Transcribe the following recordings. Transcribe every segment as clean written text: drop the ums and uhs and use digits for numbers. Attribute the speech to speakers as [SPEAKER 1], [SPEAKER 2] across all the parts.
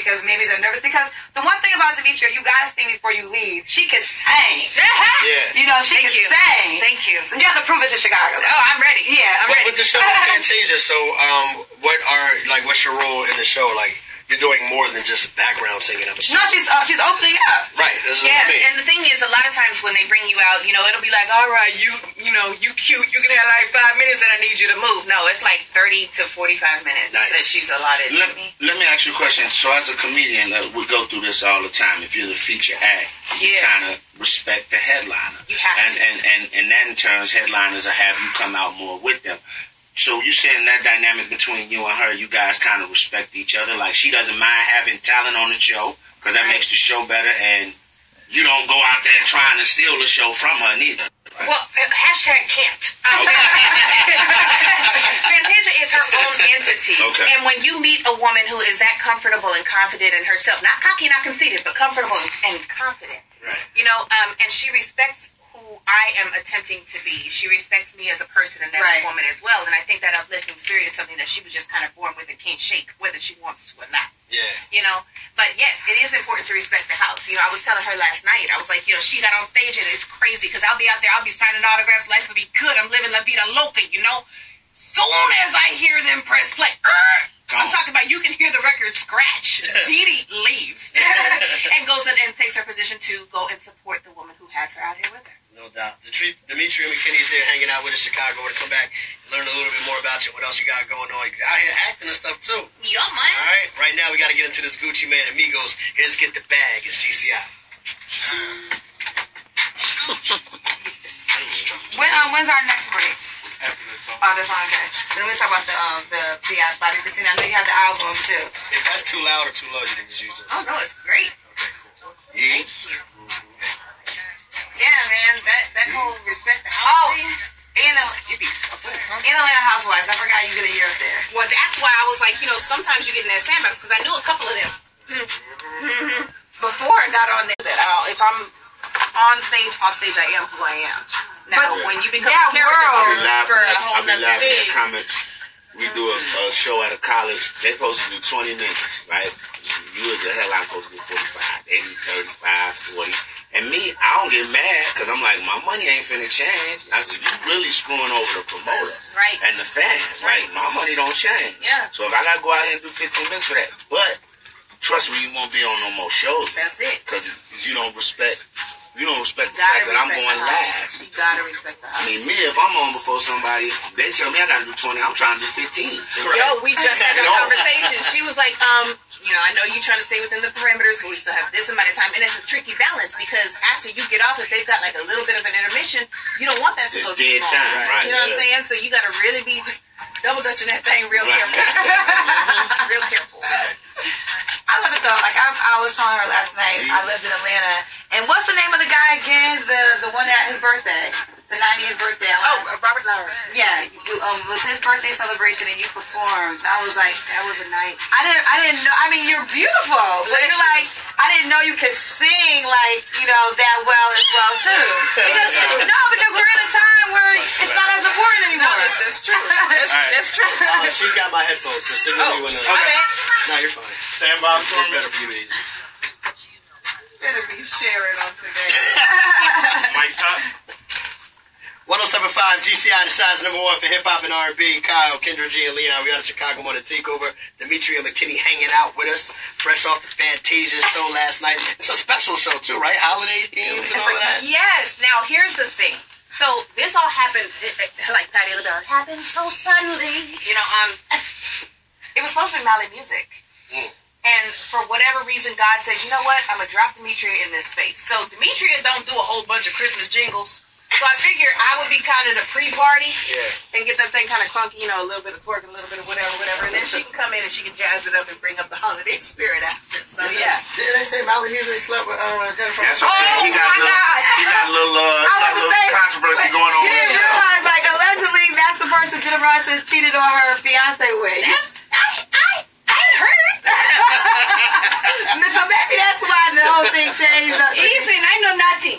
[SPEAKER 1] because maybe they're nervous. Because the one thing about Demetria, you gotta see me before you leave. She can sing.
[SPEAKER 2] Yeah.
[SPEAKER 1] You know, she can sing.
[SPEAKER 3] Thank you.
[SPEAKER 1] So you have to prove it to Chicago.
[SPEAKER 3] Oh, I'm ready.
[SPEAKER 1] Yeah, I'm ready.
[SPEAKER 2] With the show Fantasia, so what's your role in the show? Like, you're doing more than just background singing episodes.
[SPEAKER 1] No, she's opening up.
[SPEAKER 2] Right. This is
[SPEAKER 3] Yeah,
[SPEAKER 2] what I mean.
[SPEAKER 3] and the thing is, a lot of times when they bring you out, you know, it'll be like, all right, you cute, you can have like 5 minutes and I need you to move. No, it's like 30 to 45 minutes that she's allotted to me.
[SPEAKER 4] Let me ask you a question. So as a comedian, we go through this all the time. If you're the feature act, you kind of respect the headliner.
[SPEAKER 3] You have to.
[SPEAKER 4] And that in turns, headliners will have you come out more with them. So you saying that dynamic between you and her, you guys kind of respect each other. Like, she doesn't mind having talent on the show because that makes the show better, and you don't go out there trying to steal the show from her neither.
[SPEAKER 3] Well, hashtag can't. Fantasia is her own entity.
[SPEAKER 4] Okay.
[SPEAKER 3] And when you meet a woman who is that comfortable and confident in herself, not cocky, not conceited, but comfortable and confident,
[SPEAKER 4] Right.
[SPEAKER 3] you know, and she respects who I am attempting to be. She respects me as a person and as a woman as well. And I think that uplifting spirit is something that she was just kind of born with and can't shake, whether she wants to or not.
[SPEAKER 2] Yeah.
[SPEAKER 3] You know, but yes, it is important to respect the house. You know, I was telling her last night, I was like, you know, she got on stage and it's crazy because I'll be out there, I'll be signing autographs, life will be good, I'm living La Vida Loca, you know. Soon as I hear them press play, I'm talking about you can hear the record scratch. Dee Dee leaves and goes in and takes her position to go and support the woman who has her out here with her.
[SPEAKER 2] No doubt. Demetria McKinney is here hanging out with us in Chicago. We're going to come back and learn a little bit more about you. What else you got going on? You're out here acting and stuff, too.
[SPEAKER 3] Yeah, man.
[SPEAKER 2] All right. Right now, we got to get into this Gucci Man Amigos. Here's Get the Bag. It's GCI.
[SPEAKER 1] When's our next break? Oh, that's okay. Then we talk about the P.I. Bobby Christina. I know you have the album, too.
[SPEAKER 2] If that's too loud or too low, you can just use it.
[SPEAKER 1] Oh, no, it's great.
[SPEAKER 2] Yeah.
[SPEAKER 1] Yeah, man, that whole respect the house thing. In Atlanta Housewives, I forgot you did a year up there.
[SPEAKER 3] Well, that's why I was like, you know, sometimes you get in that sandbox because I knew a couple of them.
[SPEAKER 1] Before I got on there, if I'm on stage, off stage, I am who I am. Now, when you become a character for a whole nother thing.
[SPEAKER 4] Comments. We do a show at a college. They're supposed to do 20 minutes, right? You as a headline supposed to do 45, 80, 35, 40. And me, I don't get mad because I'm like, my money ain't finna change. I said, you really screwing over the promoters and the fans. Right. My money don't change.
[SPEAKER 1] Yeah.
[SPEAKER 4] So if I gotta go out here and do 15 minutes for that, but trust me, you won't be on no more shows.
[SPEAKER 1] That's it.
[SPEAKER 4] Because you don't respect the fact that I'm going last.
[SPEAKER 1] You gotta respect the house.
[SPEAKER 4] I mean, me, if I'm on before somebody, they tell me I gotta do 20, I'm trying to do 15.
[SPEAKER 3] Yo, we just had a conversation. She was like, you know, I know you're trying to stay within the parameters, but we still have this amount of time. And it's a tricky balance because after you get off, if they've got like a little bit of an intermission, you don't want that to go too long.
[SPEAKER 4] Right?
[SPEAKER 3] You know what I'm saying? So you gotta really be double dutching that thing real careful. Real careful.
[SPEAKER 1] I love it though. Like I was telling her last night, I lived in Atlanta. And what's the name of the guy again? The one at his birthday, the 90th birthday.
[SPEAKER 3] Robert Lauer.
[SPEAKER 1] Yeah, it was his birthday celebration and you performed. I was like, that was a night. I didn't know. I mean, you're beautiful, but you're like, I didn't know you could sing like, you know, that well as well too. Because we're in a time where it's not as important anymore.
[SPEAKER 3] No, that's true. That's true.
[SPEAKER 2] She's got my headphones, so signal me when No, you're fine.
[SPEAKER 4] Stand by for
[SPEAKER 2] It's better for you.
[SPEAKER 1] Better be sharing on today.
[SPEAKER 4] Mike's up.
[SPEAKER 2] 107.5 GCI, the size number one for hip-hop and R&B. Kyle, Kendra G, and Leon. We out of Chicago on the takeover. Demetria McKinney hanging out with us, fresh off the Fantasia show last night. It's a special show, too, right? Holiday themes and all of that?
[SPEAKER 3] Yes. Now, here's the thing. So, this all happened, like Patti LaBelle, happened so suddenly. You know, it was supposed to be Mali music. And for whatever reason, God said, you know what? I'm going to drop Demetria in this space. So, Demetria don't do a whole bunch of Christmas jingles. So I figured I would be kind of the pre-party and get that thing kind of clunky, you know, a little bit of twerk, a little bit of whatever. And then she can come in and she can jazz it up and bring up the holiday spirit after. So, yeah.
[SPEAKER 2] Didn't they say Mali usually slept with Jennifer?
[SPEAKER 4] That's what I'm saying. He got a little controversy going on.
[SPEAKER 1] You didn't realize, like, allegedly, that's the person Jennifer Hudson cheated on her fiance with.
[SPEAKER 3] I heard.
[SPEAKER 1] So maybe that's why the whole thing changed.
[SPEAKER 3] Easy, I know nothing.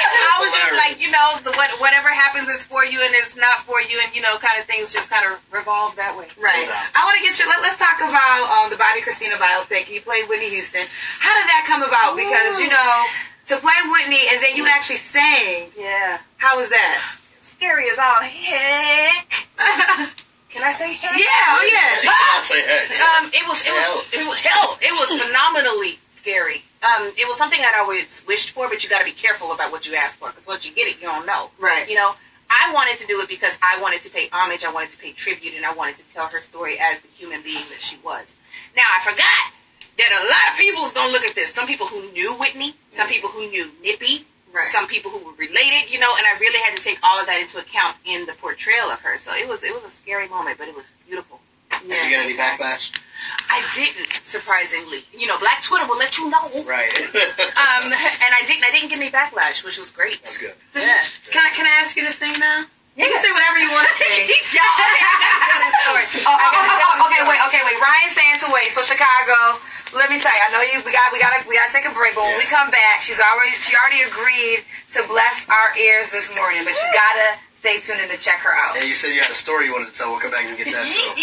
[SPEAKER 3] I was just like, you know, the whatever happens is for you and it's not for you, and kind of things just kind of revolve that way.
[SPEAKER 1] Right. I want to get you. Let's talk about the Bobby Christina biopic. You played Whitney Houston. How did that come about? Because to play Whitney and then you actually sang.
[SPEAKER 3] Yeah.
[SPEAKER 1] How was that?
[SPEAKER 3] Scary as all heck. Can I say heck?
[SPEAKER 1] Yeah. Oh yeah.
[SPEAKER 2] I'll say heck.
[SPEAKER 3] It was phenomenally scary. It was something I'd always wished for, but you got to be careful about what you ask for, because once you get it, you don't know.
[SPEAKER 1] Right.
[SPEAKER 3] I wanted to do it because I wanted to pay homage, I wanted to pay tribute, and I wanted to tell her story as the human being that she was. Now, I forgot that a lot of people's gonna look at this. Some people who knew Whitney, some people who knew Nippy, some people who were related, and I really had to take all of that into account in the portrayal of her. So it was a scary moment, but it was beautiful.
[SPEAKER 2] Did you get any backlash?
[SPEAKER 3] I didn't, surprisingly. Black Twitter will let you know.
[SPEAKER 2] Right.
[SPEAKER 3] And I didn't get any backlash, which was great.
[SPEAKER 2] That's good.
[SPEAKER 1] Yeah. Can I ask you to sing now? You can say whatever you want to say. Okay, wait. Ryan's saying to wait. So Chicago, let me tell you. I know we gotta take a break. But when we come back, she already agreed to bless our ears this morning. But you gotta stay tuned in to check her out.
[SPEAKER 2] And you said you had a story you wanted to tell. We'll come back and get that. So. All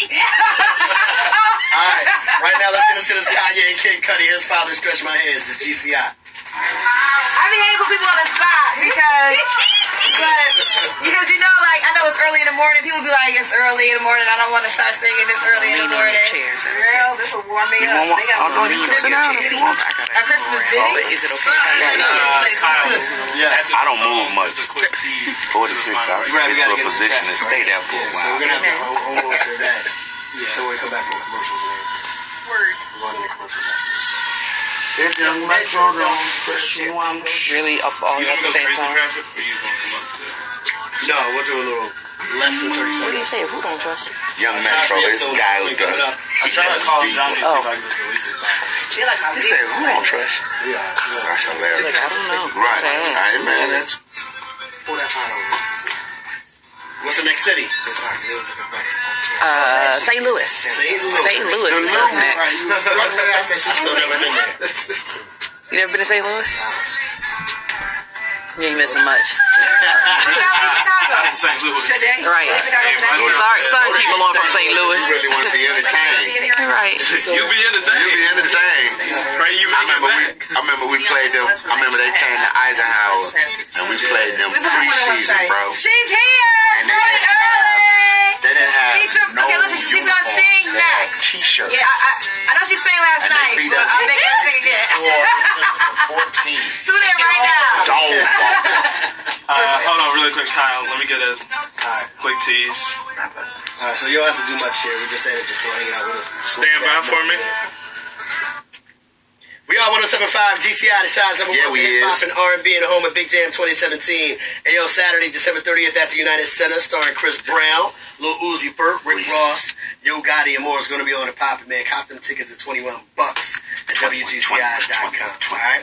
[SPEAKER 2] right. Right now, let's get into this Kanye and Kid Cudi. His father stretched my hands. It's GCI.
[SPEAKER 1] I be hating to put people on the spot because I know it's early in the morning. People be like, it's early in the morning. I don't want to start singing this early in the morning.
[SPEAKER 3] Girl, this will warm me up. They got
[SPEAKER 5] you can sit down if you want.
[SPEAKER 1] A Christmas ditty?
[SPEAKER 5] Is it okay if I
[SPEAKER 2] Yes.
[SPEAKER 5] I don't move much. 46. I get to a position and stay there for a while.
[SPEAKER 2] So we're going to have to hold on to that. So when we come back from commercials.
[SPEAKER 3] Word.
[SPEAKER 2] We're going to commercials after this.
[SPEAKER 5] If young Metro don't push you, I'm really up all at the same time.
[SPEAKER 2] No, we'll do a little less than 30 seconds.
[SPEAKER 5] What do you say? Who don't trust you? Young Metro, this guy who does.
[SPEAKER 6] I'm trying to call Johnny to see if I can just release this song.
[SPEAKER 5] He said, who don't trust you?
[SPEAKER 2] Yeah.
[SPEAKER 5] That's hilarious.
[SPEAKER 3] I don't know.
[SPEAKER 5] Right. I ain't mad at you.
[SPEAKER 2] Pull that phone over. What's the next city?
[SPEAKER 3] St. Louis.
[SPEAKER 2] St. Louis.
[SPEAKER 3] St. Louis is up next.
[SPEAKER 2] I still never been there.
[SPEAKER 3] You never been to St. Louis? You ain't missing much.
[SPEAKER 6] St. Louis.
[SPEAKER 3] Right. Sorry, some people on from St. Louis.
[SPEAKER 5] You really want to be entertained.
[SPEAKER 3] Right.
[SPEAKER 6] You be entertained.
[SPEAKER 5] You be entertained.
[SPEAKER 6] Right, you
[SPEAKER 5] I remember we played them. I remember they came to Eisenhower and we played them pre-season, bro.
[SPEAKER 1] She's here!
[SPEAKER 5] And they didn't have no
[SPEAKER 1] okay, listen, she's gonna sing
[SPEAKER 5] uniforms. They had
[SPEAKER 1] next.
[SPEAKER 5] T-shirts.
[SPEAKER 1] Yeah, I know she sang last
[SPEAKER 5] And
[SPEAKER 1] night,
[SPEAKER 5] they beat
[SPEAKER 1] but
[SPEAKER 5] us
[SPEAKER 1] I'm making her sing again.
[SPEAKER 5] 64-14.
[SPEAKER 1] Tune in right now.
[SPEAKER 6] hold on really quick, Kyle. Let me get a quick tease.
[SPEAKER 2] Alright, so you don't have to do much here. We're just saying it just to hang out with us.
[SPEAKER 6] Stand by for me.
[SPEAKER 2] We are 107.5 GCI, the Shines number one.
[SPEAKER 5] We
[SPEAKER 2] hip-hop
[SPEAKER 5] is.
[SPEAKER 2] and R&B in the home of Big Jam 2017. Ayo, Saturday, December 30th at the United Center, starring Chris Brown, Lil Uzi Vert, Rick Ross, Yo Gotti, and more is going to be on the poppin', man. Cop them tickets at $21 at WGCI.com. All right,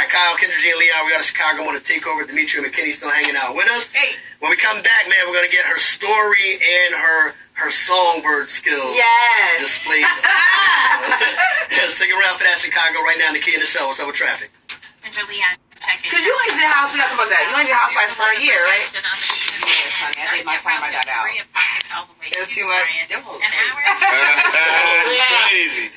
[SPEAKER 2] Kyle, Kendra G, and Leon, we got a Chicago on the takeover. Demetria and McKinney still hanging out with us.
[SPEAKER 3] Hey.
[SPEAKER 2] When we come back, man, we're going to get her story and her songbird skills
[SPEAKER 1] Yes.
[SPEAKER 2] displayed. Stick around for that, Chicago. Right now, the key in the show. What's up with traffic?
[SPEAKER 1] Because you only did House, we got to talk about that. You only did Housewives for a year, right?
[SPEAKER 3] Yes, honey. I did my time. I got out.
[SPEAKER 1] It was too much.
[SPEAKER 2] Crazy.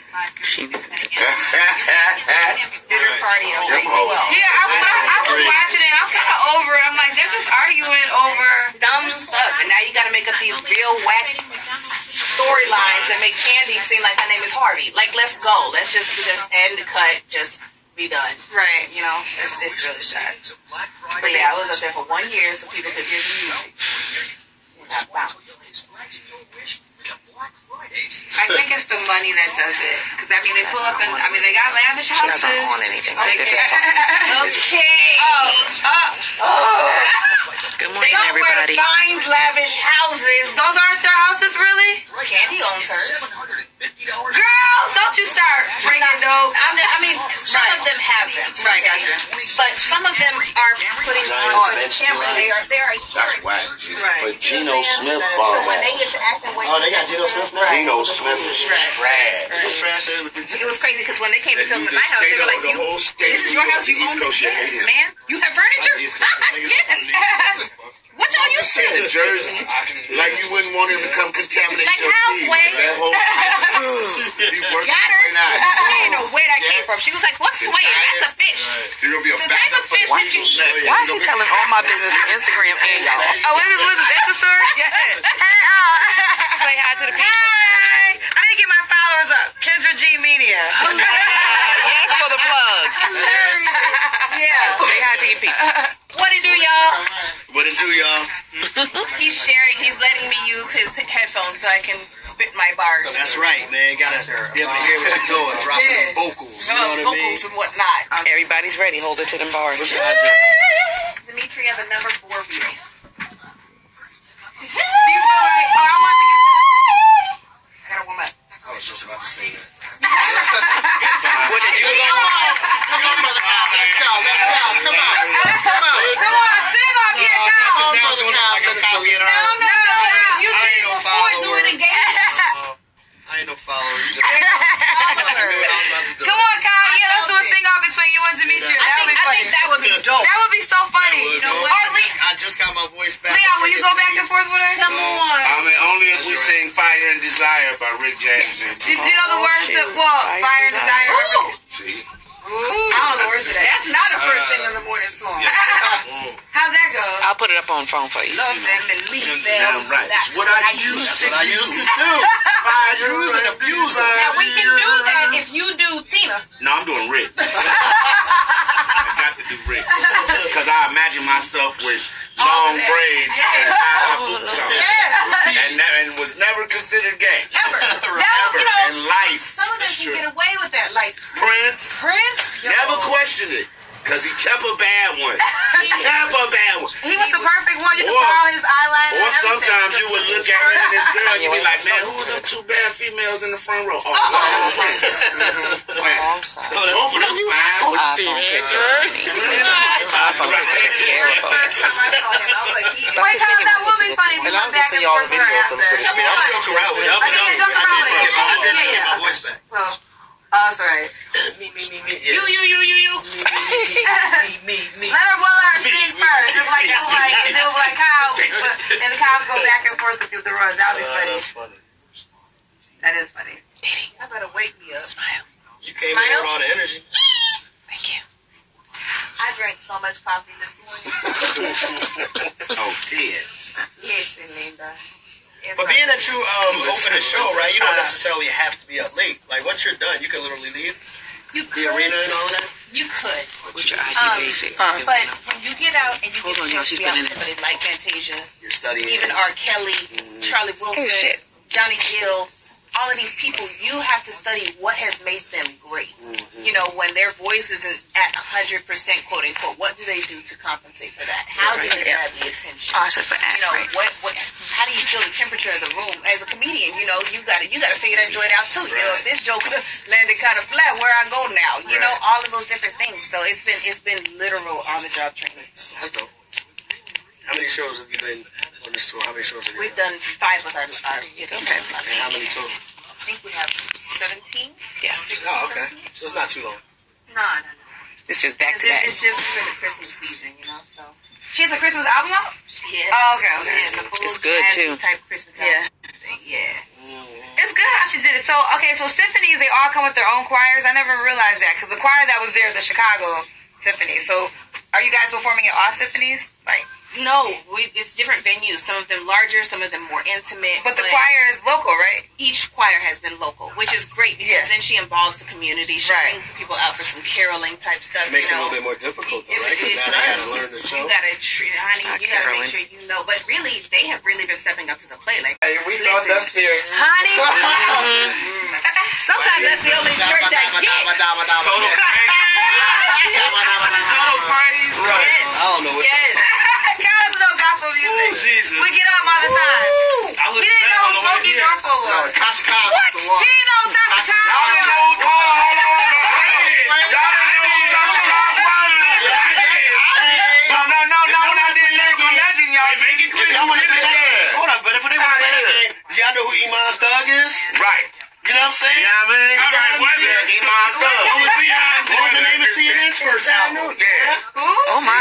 [SPEAKER 3] Dinner party on day 12.
[SPEAKER 1] Yeah, I was watching it. I'm kind of over it. I'm like, they're just arguing over
[SPEAKER 3] Dumb stuff. And now you got to make up these real wacky storylines that make Candy seem like her name is Harvey. Like, let's go. Let's just end the cut. Just be done.
[SPEAKER 1] right.
[SPEAKER 3] It's really sad. But yeah, I was up there for 1 year so people could hear the music. Wow.
[SPEAKER 1] I think it's the money that does it. Because, they pull up and, they got lavish houses.
[SPEAKER 5] I don't want anything.
[SPEAKER 3] Okay.
[SPEAKER 5] Good morning, everybody.
[SPEAKER 3] Somewhere find lavish houses.
[SPEAKER 1] Those aren't their houses, really?
[SPEAKER 3] Candy owns hers.
[SPEAKER 1] Girl, don't you start bringing those.
[SPEAKER 3] Some of them have them.
[SPEAKER 1] Right, gotcha.
[SPEAKER 3] But some of them are putting on the camera. They are
[SPEAKER 5] That's whack.
[SPEAKER 1] Right.
[SPEAKER 5] But Geno Smith
[SPEAKER 3] So
[SPEAKER 5] bought
[SPEAKER 3] when they get to acting way
[SPEAKER 2] Oh, they got Geno Smith now?
[SPEAKER 5] Geno Smith is trash.
[SPEAKER 3] It was crazy because when they came to film at my house, they were like, "This is your house. You own this, man. You have furniture." Yes.
[SPEAKER 5] Yeah, Jersey. Like you wouldn't want him to come contaminate
[SPEAKER 3] Like
[SPEAKER 5] your tea.
[SPEAKER 3] Housewives.
[SPEAKER 5] That whole he working
[SPEAKER 3] Got her.
[SPEAKER 5] right now.
[SPEAKER 3] I didn't know where that came from. She was like, "What's swaying? That's a fish."
[SPEAKER 5] You're gonna be a
[SPEAKER 3] The type
[SPEAKER 5] backup
[SPEAKER 3] of
[SPEAKER 5] for
[SPEAKER 3] fish
[SPEAKER 5] the
[SPEAKER 3] that you eat.
[SPEAKER 7] Why is she telling all my business on Instagram and y'all?
[SPEAKER 1] Oh, what is this? Insta story?
[SPEAKER 7] Yes.
[SPEAKER 1] Hey,
[SPEAKER 7] Say hi to the people.
[SPEAKER 1] hi. I need to get my followers up. Kendra G Media.
[SPEAKER 7] Yes for the plug.
[SPEAKER 1] Yeah.
[SPEAKER 7] Say hi to your people.
[SPEAKER 3] What it do, y'all?
[SPEAKER 2] What it do, y'all?
[SPEAKER 3] He's sharing. He's letting me use his headphones so I can spit my bars.
[SPEAKER 2] That's right, man. Gotta be able to hear what you're doing. Dropping
[SPEAKER 1] Yeah.
[SPEAKER 2] the vocals. You know what I mean?
[SPEAKER 3] Vocals and whatnot.
[SPEAKER 7] Everybody's ready. Hold it to them bars.
[SPEAKER 3] Demetria, the number 4 wheel.
[SPEAKER 1] Do you feel like, oh, I want to get to I gotta warm up.
[SPEAKER 2] I was just about to say that.
[SPEAKER 7] What did you
[SPEAKER 5] Come on, brother. Let's go. Come on.
[SPEAKER 1] Come on, sing off your
[SPEAKER 2] Now
[SPEAKER 1] cow.
[SPEAKER 2] it's gonna look like I'm copying her.
[SPEAKER 1] No. You
[SPEAKER 2] I
[SPEAKER 1] did
[SPEAKER 2] ain't
[SPEAKER 1] it
[SPEAKER 2] no
[SPEAKER 1] before, do
[SPEAKER 2] follower.
[SPEAKER 1] it again.
[SPEAKER 2] I ain't no follower. You just knew what I was about to do.
[SPEAKER 1] Come on, Kyle. Yeah, let's do a sing off between you and Demetria. That would be
[SPEAKER 3] I
[SPEAKER 1] funny.
[SPEAKER 3] think that would be dope.
[SPEAKER 1] That would be so funny.
[SPEAKER 2] You
[SPEAKER 3] know what?
[SPEAKER 2] I just got my voice back.
[SPEAKER 1] Leon, will you go back and forth with her?
[SPEAKER 3] Come on.
[SPEAKER 5] I mean, only if we sing Fire and Desire by Rick James.
[SPEAKER 1] Do you know the words to, well, Fire and Desire?
[SPEAKER 5] See?
[SPEAKER 1] I don't know the words to that.
[SPEAKER 3] That's not a first thing in the morning song.
[SPEAKER 1] How'd that go?
[SPEAKER 7] I'll put it up on phone for you.
[SPEAKER 3] Love them and leave them.
[SPEAKER 5] Damn right.
[SPEAKER 3] That's
[SPEAKER 5] What I used
[SPEAKER 2] That's
[SPEAKER 5] to
[SPEAKER 2] what I
[SPEAKER 5] do.
[SPEAKER 2] used to do. Use and abuse her.
[SPEAKER 3] Now we can do that if you do Tina.
[SPEAKER 5] No, I'm doing Rick. I got to do Rick. Because I imagine myself with long braids and high boots on. And was never considered gay.
[SPEAKER 3] Ever.
[SPEAKER 5] Ever in life.
[SPEAKER 3] Some of them can get away with that. Like
[SPEAKER 5] Prince
[SPEAKER 3] Prince.
[SPEAKER 5] never questioned it. Because he kept a bad one. He kept a bad one.
[SPEAKER 1] He was the perfect one. You could
[SPEAKER 5] Or-
[SPEAKER 1] borrow his eyeliner.
[SPEAKER 5] Or
[SPEAKER 1] and everything.
[SPEAKER 5] sometimes you would look at him and his girl and you'd be like, man, who was them 2 bad females in the front row? Oh, wow. Prince.
[SPEAKER 7] Wrong side.
[SPEAKER 5] Both of them fine.
[SPEAKER 7] iPhone pictures. iPhone pictures are terrible.
[SPEAKER 1] Wait, Kyle, that would be funny.
[SPEAKER 5] And I'm gonna see all the videos of the
[SPEAKER 2] See, I'm joking around with it.
[SPEAKER 1] I mean, joke around with it.
[SPEAKER 2] I did get
[SPEAKER 1] Yeah.
[SPEAKER 2] my voice back.
[SPEAKER 1] So, that's right.
[SPEAKER 2] Me.
[SPEAKER 3] You.
[SPEAKER 1] Let her sing first. It was like Kyle, and Kyle would go back and forth with the runs. That would be funny.
[SPEAKER 2] That's funny.
[SPEAKER 1] That is funny.
[SPEAKER 3] I better wake me up.
[SPEAKER 7] Smile.
[SPEAKER 2] You came in with all the energy.
[SPEAKER 7] Thank you.
[SPEAKER 3] I drank so much coffee this morning.
[SPEAKER 5] Oh, dear.
[SPEAKER 3] Listen, Linda.
[SPEAKER 2] But being that you open a show, right, you don't necessarily have to be up late. Like, once you're done, you can literally leave
[SPEAKER 3] You
[SPEAKER 2] the arena and all of that.
[SPEAKER 3] You could.
[SPEAKER 7] What's your IG page?
[SPEAKER 3] But when you get out and you
[SPEAKER 7] Hold
[SPEAKER 3] get
[SPEAKER 7] on,
[SPEAKER 3] to
[SPEAKER 7] y'all, she's
[SPEAKER 3] be out
[SPEAKER 7] been
[SPEAKER 3] with
[SPEAKER 7] in
[SPEAKER 3] somebody like Fantasia,
[SPEAKER 2] You're studying.
[SPEAKER 3] even R. Kelly, Charlie Wilson,
[SPEAKER 7] Oh, shit.
[SPEAKER 3] Johnny Gill, all of these people, you have to study what has made them great. You know, when their voice isn't at 100%, quote unquote, what do they do to compensate for that? How do they grab the attention?
[SPEAKER 7] Oh, I said for
[SPEAKER 3] You know,
[SPEAKER 7] right.
[SPEAKER 3] how do you feel the temperature of the room? As a comedian, you know, you gotta figure that joint out too. You know, if this joke landed kind of flat, where I go now? You know, all of those different things. So it's been literal on the job training.
[SPEAKER 2] That's dope. How many shows have you been on this tour? How many shows have you
[SPEAKER 3] We've
[SPEAKER 2] been?
[SPEAKER 3] done 5 with our
[SPEAKER 7] Okay.
[SPEAKER 2] And how many total?
[SPEAKER 3] I think we have 17.
[SPEAKER 7] Yes.
[SPEAKER 2] Oh, okay. So it's not too long.
[SPEAKER 3] No.
[SPEAKER 7] It's just back
[SPEAKER 3] It's
[SPEAKER 7] to back.
[SPEAKER 3] just for the Christmas season, you know. So
[SPEAKER 1] She has a Christmas album out?
[SPEAKER 3] yeah.
[SPEAKER 1] Oh, okay.
[SPEAKER 3] Yeah, it's a full
[SPEAKER 7] It's good,
[SPEAKER 3] jazzy
[SPEAKER 7] too.
[SPEAKER 3] Type Christmas
[SPEAKER 1] Yeah.
[SPEAKER 3] album. Yeah.
[SPEAKER 1] It's good how she did it. So, okay, so symphonies, they all come with their own choirs. I never realized that because the choir that was there is the Chicago Symphony. So, are you guys performing at all symphonies? Like,
[SPEAKER 3] No, it's different venues. Some of them larger, some of them more intimate.
[SPEAKER 1] but the choir is local, right?
[SPEAKER 3] Each choir has been local, which is great because
[SPEAKER 1] Yeah.
[SPEAKER 3] then she involves the community. She
[SPEAKER 1] Right.
[SPEAKER 3] brings the people out for some caroling type stuff.
[SPEAKER 2] It makes it
[SPEAKER 3] you
[SPEAKER 2] a
[SPEAKER 3] know.
[SPEAKER 2] little bit more difficult, though,
[SPEAKER 3] It
[SPEAKER 2] right? Because
[SPEAKER 3] really
[SPEAKER 2] now they gotta
[SPEAKER 3] does.
[SPEAKER 2] learn the show.
[SPEAKER 3] You gotta treat, honey.
[SPEAKER 7] Not
[SPEAKER 3] You gotta
[SPEAKER 7] caroling.
[SPEAKER 3] make sure you know. But really, they have really been stepping up to the plate. Like,
[SPEAKER 5] Hey, we thought
[SPEAKER 3] listen,
[SPEAKER 5] that spirit.
[SPEAKER 3] honey. Sometimes that's the only church I get.
[SPEAKER 6] Total parties.
[SPEAKER 3] Yes.
[SPEAKER 2] I don't know what
[SPEAKER 3] Yes.
[SPEAKER 1] Guys know gospel music.
[SPEAKER 6] Jesus.
[SPEAKER 1] We get up all the time.
[SPEAKER 6] I
[SPEAKER 1] He
[SPEAKER 6] was
[SPEAKER 1] didn't know who Smokey
[SPEAKER 6] here.
[SPEAKER 1] Norfolk was.
[SPEAKER 5] Tasha Cobbs is the one.
[SPEAKER 1] He didn't know who Tasha Cobbs
[SPEAKER 5] Y'all didn't know
[SPEAKER 1] was.
[SPEAKER 5] who Y'all didn't know who Tasha Cobbs was? No, legend, y'all.
[SPEAKER 6] Make it clear.
[SPEAKER 2] Hold on, but if they want to play that game, do y'all know who Iman Thug is?
[SPEAKER 5] Right.
[SPEAKER 2] You know what I'm saying?
[SPEAKER 5] You know what I mean?
[SPEAKER 6] All right, weather.
[SPEAKER 5] Yeah, Iman Thug.
[SPEAKER 2] What was the name of CNN's first album?
[SPEAKER 5] Yeah.
[SPEAKER 3] Who?
[SPEAKER 7] Oh my.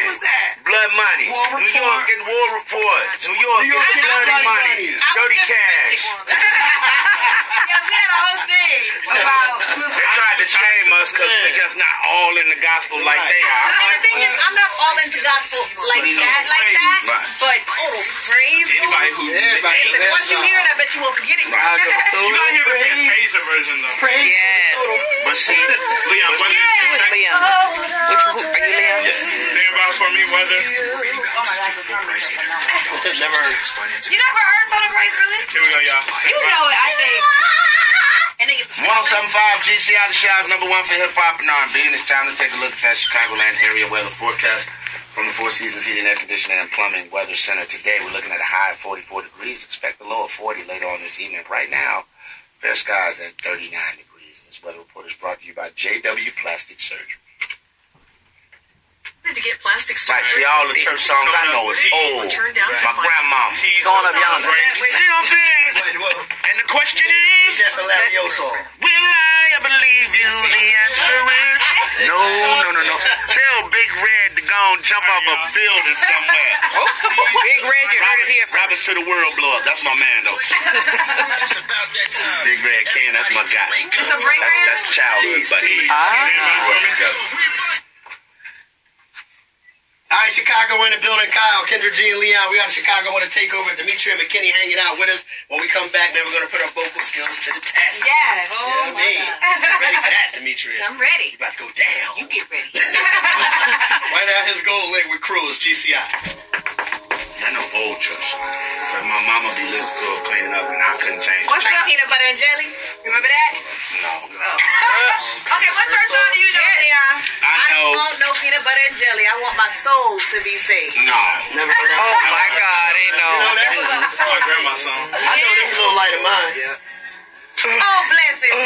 [SPEAKER 3] Who's that?
[SPEAKER 5] Blood Money.
[SPEAKER 2] War
[SPEAKER 5] New
[SPEAKER 2] Report.
[SPEAKER 5] York and War Report. New York
[SPEAKER 2] New York
[SPEAKER 5] and
[SPEAKER 2] and
[SPEAKER 5] Bloody
[SPEAKER 2] Bloody
[SPEAKER 5] Money.
[SPEAKER 2] Money.
[SPEAKER 5] Dirty Cash.
[SPEAKER 3] Yeah, we had a whole thing about.
[SPEAKER 5] They tried to shame us because we're just not all in the gospel like they are.
[SPEAKER 3] And the thing is, I'm not all into gospel like that.
[SPEAKER 5] Right.
[SPEAKER 3] But total praise.
[SPEAKER 6] Anybody who
[SPEAKER 2] Everybody.
[SPEAKER 3] Listen, once you hear it, I bet you won't forget it.
[SPEAKER 6] you gotta hear the Fantasia version though.
[SPEAKER 2] Praise.
[SPEAKER 7] Yes.
[SPEAKER 5] But see,
[SPEAKER 6] Leon,
[SPEAKER 5] but
[SPEAKER 6] weather.
[SPEAKER 7] Who is Leon? Who are you, Leon?
[SPEAKER 6] Think about it for me, weather.
[SPEAKER 2] Never heard.
[SPEAKER 3] You never heard Total Praise, really?
[SPEAKER 6] Here we go, y'all.
[SPEAKER 3] You know it, I think. And they get the
[SPEAKER 5] 107.5 GCI, the Show's #1 for hip hop and R&B, and it's time to take a look at that Chicagoland area weather forecast from the Four Seasons Heating, Air Conditioning, and Plumbing Weather Center. Today, we're looking at a high of 44 degrees. Expect a low of 40 later on this evening. Right now, fair skies at 39 degrees. And this weather report is brought to you by JW Plastic Surgery.
[SPEAKER 3] to get plastic
[SPEAKER 5] Right, see, all the church songs I know is old. My grandmama.
[SPEAKER 7] Going up yonder.
[SPEAKER 5] See what I'm saying? And the question is,
[SPEAKER 2] That's a Lario song.
[SPEAKER 5] will I believe you? The answer is no. Tell Big Red to go and jump off a building somewhere.
[SPEAKER 7] Big Red, you heard it here first.
[SPEAKER 5] Rabbits to the world blow up. That's my man, though. Big Red Ken, that's my guy.
[SPEAKER 3] It's a break right
[SPEAKER 5] That's childhood, but he
[SPEAKER 2] All right, Chicago in the building. Kyle, Kendra G, and Leon. We out of Chicago. Want to take over. Demetria and McKinney hanging out with us. When we come back, then we're going to put our vocal skills to the test.
[SPEAKER 3] Yes.
[SPEAKER 2] You know what I mean? You ready for that, Demetria?
[SPEAKER 3] I'm ready.
[SPEAKER 2] You about to go down.
[SPEAKER 3] You get ready.
[SPEAKER 2] Right now, his goal link with Cruz, GCI.
[SPEAKER 5] I know old church songs. But my mama be listening to it cleaning up, and I couldn't change
[SPEAKER 3] What's
[SPEAKER 5] it.
[SPEAKER 3] that? Peanut butter and jelly? Remember that?
[SPEAKER 5] No.
[SPEAKER 3] Okay, what church song do you know, Leon?
[SPEAKER 5] I know.
[SPEAKER 3] don't want no peanut butter and jelly. I want my soul to be saved.
[SPEAKER 5] No.
[SPEAKER 2] Never heard that.
[SPEAKER 7] Oh my God, ain't no.
[SPEAKER 2] You know that?
[SPEAKER 6] That's my grandma's song.
[SPEAKER 2] I know this little light of mine. Yeah.
[SPEAKER 3] Oh, bless it.
[SPEAKER 2] That's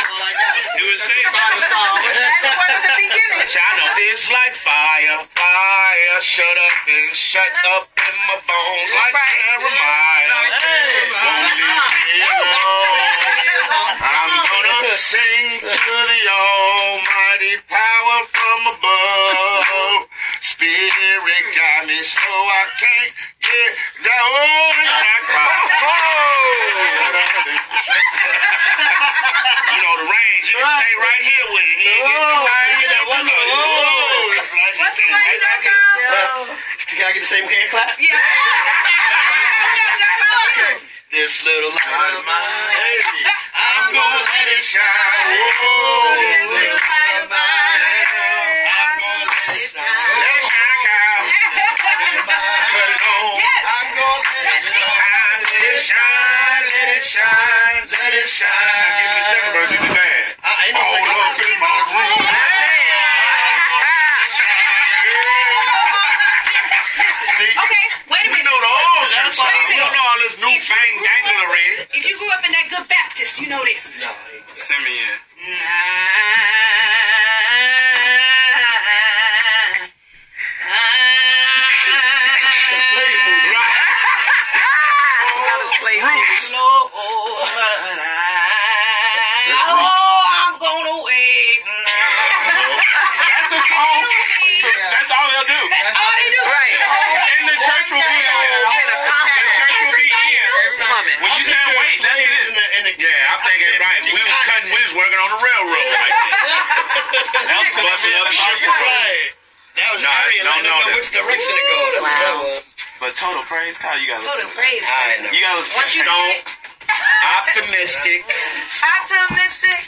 [SPEAKER 2] all I got.
[SPEAKER 6] Do it safe.
[SPEAKER 2] Bible song.
[SPEAKER 3] That's one of the beginnings.
[SPEAKER 5] I know it's like fire, fire, shut up and shut up in my bones like Jeremiah.
[SPEAKER 2] Hey.
[SPEAKER 5] Won't leave me alone. I'm gonna sing to the almighty power from above. Spirit got me so I can't get down. You know the range, you can stay right here with it. He ain't get too high in that one. It's like
[SPEAKER 3] What's
[SPEAKER 5] you
[SPEAKER 3] the
[SPEAKER 5] can't
[SPEAKER 3] light
[SPEAKER 5] right back in.
[SPEAKER 2] Can I get the same hand clap?
[SPEAKER 3] Yeah.
[SPEAKER 2] This little light of mine,
[SPEAKER 5] I'm gonna let it shine. Whoa, this little light of mine. I'm gonna let it shine. Let it shine, Kyle. Cut it on. I'm gonna let it shine. Let it shine, let it shine, let it shine. Give me the second verse, you can dance.
[SPEAKER 2] ain't no
[SPEAKER 5] All
[SPEAKER 2] second
[SPEAKER 5] up in my room. See?
[SPEAKER 3] Okay, wait a
[SPEAKER 5] We
[SPEAKER 3] minute.
[SPEAKER 5] know the old church song.
[SPEAKER 3] Wait a
[SPEAKER 5] We don't
[SPEAKER 3] minute.
[SPEAKER 5] know all this new fang danglery.
[SPEAKER 3] If you grew up in that good Baptist, you know this.
[SPEAKER 6] Simeon.
[SPEAKER 3] I'm gonna wait.
[SPEAKER 6] That's a song. That's all they'll do.
[SPEAKER 3] That's all they do.
[SPEAKER 7] Right.
[SPEAKER 6] And the church will be
[SPEAKER 7] In a concert.
[SPEAKER 6] The church will be in.
[SPEAKER 7] Coming.
[SPEAKER 6] When you can't wait, that's it.
[SPEAKER 5] Yeah, I'm thinking right. We was working on the railroad right there. That was busting up shit.
[SPEAKER 2] Right. That was Harriet. I didn't know which direction to go. That's what that was.
[SPEAKER 6] But total praise, Kyle, you gotta
[SPEAKER 3] Total
[SPEAKER 6] listen.
[SPEAKER 3] praise.
[SPEAKER 6] You gotta listen.
[SPEAKER 5] Stone, optimistic.
[SPEAKER 3] Optimistic.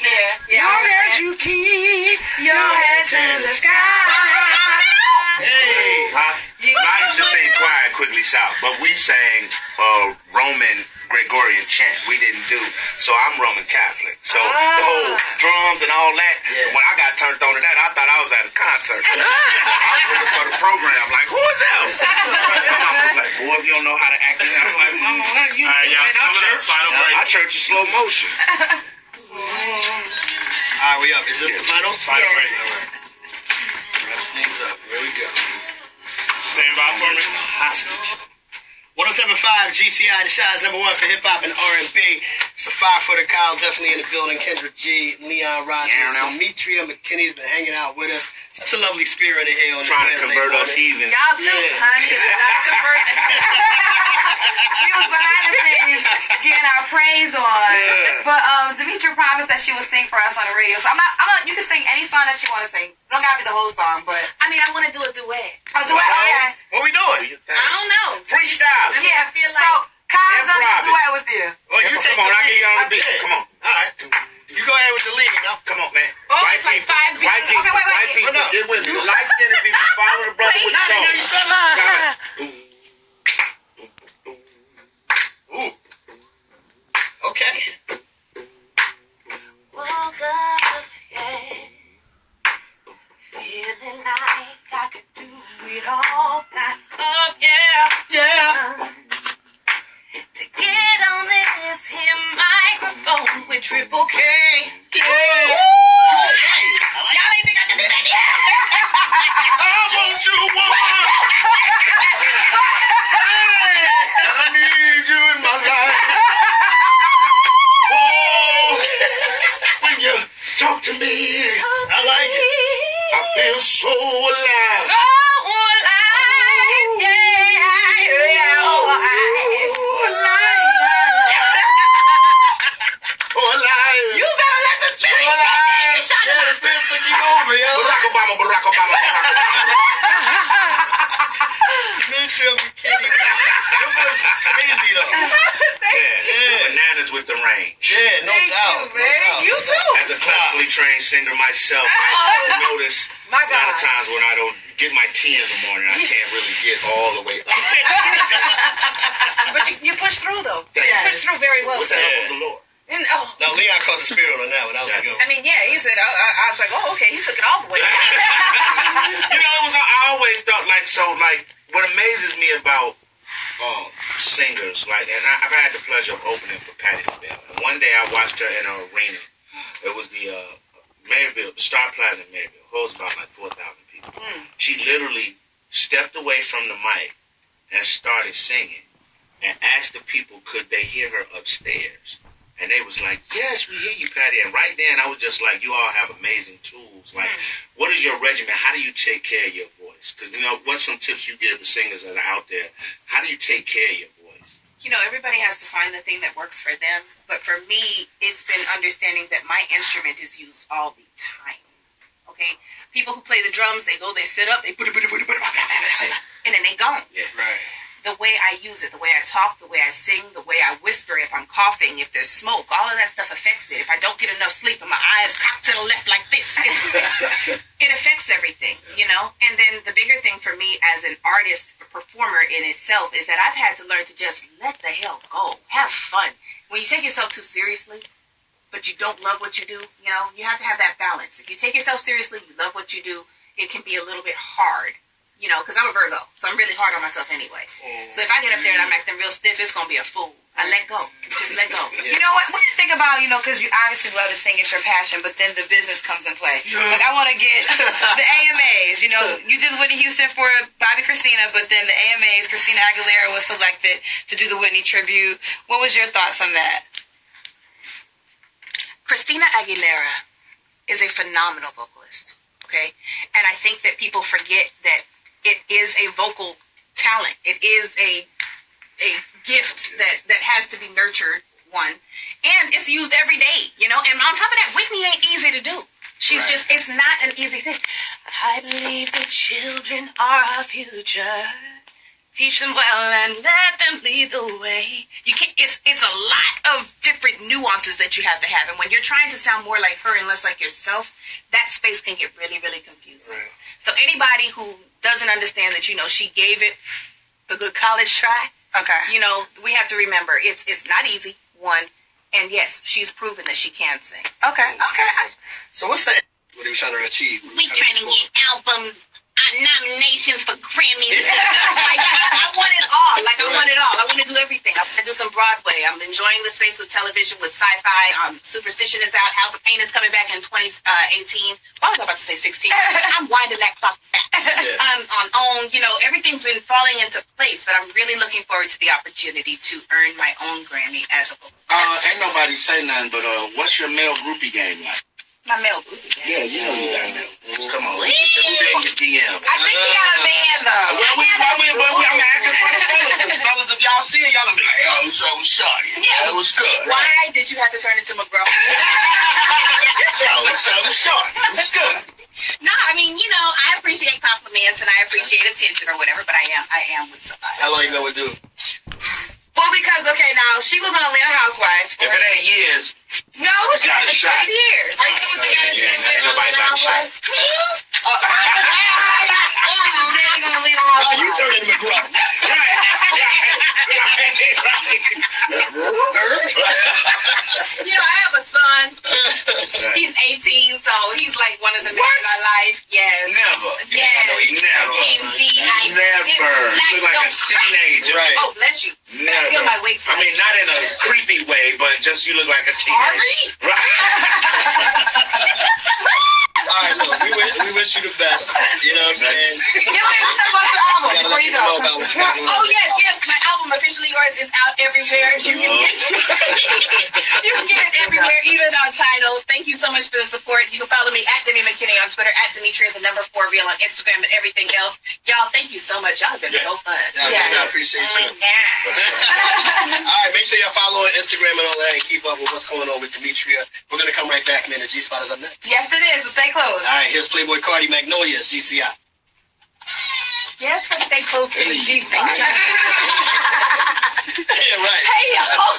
[SPEAKER 3] Yeah.
[SPEAKER 5] As you keep
[SPEAKER 3] Your head to the sky.
[SPEAKER 5] Hey, I used to sing choir quickly shout, but we sang Roman Gregorian chant. We didn't do, so I'm Roman Catholic. So the whole drums and all that, when I got turned on to that, I thought I was at a concert. I was looking for the program, like, who is that? My mom was like, boy, if you don't know how to act, I'm like, Mama, you
[SPEAKER 6] All right, y'all,
[SPEAKER 5] ain't our
[SPEAKER 6] coming up,
[SPEAKER 5] church.
[SPEAKER 6] final break.
[SPEAKER 5] Our church is slow motion.
[SPEAKER 2] All right, we up. Is this the final?
[SPEAKER 6] Final break.
[SPEAKER 2] Wrap things up. Here we go.
[SPEAKER 6] Stand by for me.
[SPEAKER 2] Hostage. 107.5 GCI, the Shy's #1 for hip hop and R&B. It's a 5-footer Kyle, definitely in the building. Kendra G, Leon Rogers, Demetria McKinney's been hanging out with us. Such a lovely spirit in here.
[SPEAKER 5] Trying to convert us heathens.
[SPEAKER 3] Y'all too, honey. Stop converting. We was behind the scenes getting our praise on.
[SPEAKER 2] Yeah.
[SPEAKER 3] But Demetria promised that she would sing for us on the radio. So you can sing any song that you want to sing. It don't gotta be the whole song, but
[SPEAKER 1] I mean, I want to do a duet.
[SPEAKER 3] a duet. Okay.
[SPEAKER 2] What we doing?
[SPEAKER 1] I don't know.
[SPEAKER 5] Freestyle.
[SPEAKER 1] I mean, I feel like...
[SPEAKER 3] So Kyle's gonna
[SPEAKER 5] Improv
[SPEAKER 3] do a duet with you.
[SPEAKER 2] Oh, you take
[SPEAKER 5] Come on,
[SPEAKER 2] the
[SPEAKER 5] I get
[SPEAKER 2] lead.
[SPEAKER 5] you on the beat.
[SPEAKER 2] Okay.
[SPEAKER 5] Come on.
[SPEAKER 2] All right. You go ahead with the lead, now.
[SPEAKER 5] Come on, man.
[SPEAKER 1] Oh, it's like 5 beats.
[SPEAKER 5] White people,
[SPEAKER 3] Okay, wait.
[SPEAKER 5] white people,
[SPEAKER 2] No.
[SPEAKER 5] get with me. Light-skinned people, follow the brother with the
[SPEAKER 2] Now you
[SPEAKER 5] song.
[SPEAKER 2] start lying. Ooh. Okay.
[SPEAKER 1] Woke up, yeah. Feeling like I could do it all. Got up, yeah.
[SPEAKER 2] Yeah.
[SPEAKER 1] To get on this here microphone with Triple K.
[SPEAKER 2] Yeah.
[SPEAKER 1] Y'all ain't think I could do that yet?
[SPEAKER 2] I want you, woman. I need you in my life. Oh, when you talk to me, I like it. I feel so alive.
[SPEAKER 1] So alive, yeah, oh,
[SPEAKER 2] Oh, alive.
[SPEAKER 1] You better let the spirit
[SPEAKER 2] Oh, alive. Yeah, the spirit took you over, yo.
[SPEAKER 5] Barack Obama.
[SPEAKER 2] Demetria McKinney. Your voice is crazy, though.
[SPEAKER 5] Yeah. Bananas with the range.
[SPEAKER 2] Yeah, no
[SPEAKER 1] Thank
[SPEAKER 2] doubt.
[SPEAKER 1] you, man. You too.
[SPEAKER 5] As a classically trained singer myself, I notice
[SPEAKER 1] My
[SPEAKER 5] a lot of
[SPEAKER 1] God.
[SPEAKER 5] times when I don't get my tea in the morning, I can't really get all the way up.
[SPEAKER 1] But you push through, though.
[SPEAKER 5] Thank
[SPEAKER 1] You
[SPEAKER 5] you.
[SPEAKER 1] push through very well.
[SPEAKER 5] With the help of the Lord.
[SPEAKER 1] And,
[SPEAKER 2] Now, Leon caught the spirit on that one. That was a good
[SPEAKER 1] I
[SPEAKER 2] one.
[SPEAKER 1] mean, yeah, he said, I was like, oh, okay, he took it all the way.
[SPEAKER 5] You know, I always thought what amazes me about singers, and I've had the pleasure of opening for Patti LaBelle. And one day I watched her in an arena. It was the Maryville, the Star Plaza in Maryville. It holds about 4,000 people. She literally stepped away from the mic and started singing and asked the people could they hear her upstairs. And they was like, yes, we hear you, Patti. And right then, I was just like, you all have amazing tools. Like, what is your regimen? How do you take care of your voice? Because, what's some tips you give the singers that are out there? How do you take care of your voice?
[SPEAKER 3] You know, everybody has to find the thing that works for them. But for me, it's been understanding that my instrument is used all the time. Okay? People who play the drums, they sit up, and then they gone.
[SPEAKER 5] Yeah.
[SPEAKER 2] Right.
[SPEAKER 3] The way I use it, the way I talk, the way I sing, the way I whisper, if I'm coughing, if there's smoke, all of that stuff affects it. If I don't get enough sleep and my eyes cocked to the left like this, it affects everything, And then the bigger thing for me as an artist, a performer in itself, is that I've had to learn to just let the hell go. Have fun. When you take yourself too seriously, but you don't love what you do, you have to have that balance. If you take yourself seriously, you love what you do, it can be a little bit hard. Because I'm a Virgo, so I'm really hard on myself anyway. So if I get up there and I'm acting real stiff, it's going to be a fool. I let go. Just let go.
[SPEAKER 1] You know what do you think about, because you obviously love to sing, it's your passion, but then the business comes in play. Like, I want to get the AMAs, you did Whitney Houston for Bobby Christina, but then the AMAs, Christina Aguilera was selected to do the Whitney tribute. What was your thoughts on that?
[SPEAKER 3] Christina Aguilera is a phenomenal vocalist, okay? And I think that people forget that it is a vocal talent. It is a gift that has to be nurtured, one. And it's used every day, And on top of that, Whitney ain't easy to do. She's just, it's not an easy thing. I believe the children are our future. Teach them well and let them lead the way. You can't. It's a lot of different nuances that you have to have, and when you're trying to sound more like her and less like yourself, that space can get really, really confusing.
[SPEAKER 2] Right.
[SPEAKER 3] So anybody who doesn't understand that, she gave it a good college try.
[SPEAKER 1] Okay.
[SPEAKER 3] We have to remember it's not easy. One, and yes, she's proven that she can sing.
[SPEAKER 1] Okay.
[SPEAKER 2] So what's that? What are you trying to achieve?
[SPEAKER 1] We trying to get albums, nominations for Grammys. I want it all. I want to do everything. I want to
[SPEAKER 3] do some Broadway. I'm enjoying the space with television, with sci-fi. Superstition is out. House of Pain is coming back in 2018. Why was I about to say 16? I'm winding that clock back. On, everything's been falling into place, but I'm really looking forward to the opportunity to earn my own Grammy as a vocal.
[SPEAKER 5] Ain't nobody say nothing, but what's your male groupie game like?
[SPEAKER 3] My male groupie game.
[SPEAKER 5] Yeah, you know you got male. Come on,
[SPEAKER 3] Please.
[SPEAKER 5] who in your DM?
[SPEAKER 3] I think she got a man, though.
[SPEAKER 5] I'm asking for the fellas. Fellas, if y'all see it, y'all gonna be like, oh, so shawty.
[SPEAKER 3] Yeah.
[SPEAKER 5] It was good.
[SPEAKER 3] Why did you have to turn into McGraw?
[SPEAKER 5] Oh, so shawty. It was good.
[SPEAKER 3] No, I mean, I appreciate compliments and I appreciate attention or whatever, but I am with somebody.
[SPEAKER 2] How long you been with dude?
[SPEAKER 1] Well, because, okay, now, she was on Atlanta Housewives.
[SPEAKER 5] If it ain't years,
[SPEAKER 1] No,
[SPEAKER 5] it's got a shot.
[SPEAKER 1] 6 years. Are you still with the guy that you was with on
[SPEAKER 5] Nobody
[SPEAKER 1] Atlanta
[SPEAKER 5] got a shot.
[SPEAKER 1] Housewives? She was dead on Atlanta Housewives.
[SPEAKER 5] you turn into McGraw.
[SPEAKER 3] I have a son. He's 18, so he's like one of the men in my life. Yes.
[SPEAKER 5] Never.
[SPEAKER 3] Yes.
[SPEAKER 5] Never.
[SPEAKER 3] Indeed.
[SPEAKER 5] Never. You look like a teenager.
[SPEAKER 2] Right.
[SPEAKER 3] Oh, bless you.
[SPEAKER 5] Never.
[SPEAKER 3] I feel my weight.
[SPEAKER 5] I mean, not in a creepy way, but just you look like a teenager.
[SPEAKER 3] Ari?
[SPEAKER 5] Right.
[SPEAKER 2] All right, look, we wish you the best. You know what I'm saying?
[SPEAKER 1] Give me a talk about your album
[SPEAKER 2] Gotta
[SPEAKER 1] before
[SPEAKER 2] let
[SPEAKER 1] you
[SPEAKER 2] people know
[SPEAKER 1] go.
[SPEAKER 2] about what's going on.
[SPEAKER 3] Oh, yes. My album, Officially Yours, is out everywhere. You can get you can get it everywhere, even on Tidal. Thank you so much for the support. You can follow me at Demi McKinney on Twitter, at Demetria, the number 4 real on Instagram, and everything else. Y'all, thank you so much. Y'all have been so fun.
[SPEAKER 2] Yeah, I appreciate you.
[SPEAKER 3] Yeah.
[SPEAKER 2] All right, make sure y'all follow on Instagram and all that and keep up with what's going on with Demetria. We're going to come right back, man. The G-Spot is up next.
[SPEAKER 1] Yes, it is. So stay close.
[SPEAKER 2] All right, here's Playboy Cardi, Magnolia's GCI.
[SPEAKER 3] Yes, but stay close to the G.
[SPEAKER 2] Yeah, right.
[SPEAKER 3] Hey, y'all.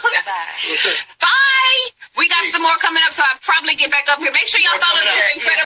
[SPEAKER 3] Bye. We got some more coming up, so I'll probably get back up here. Make sure y'all follow the Incredible.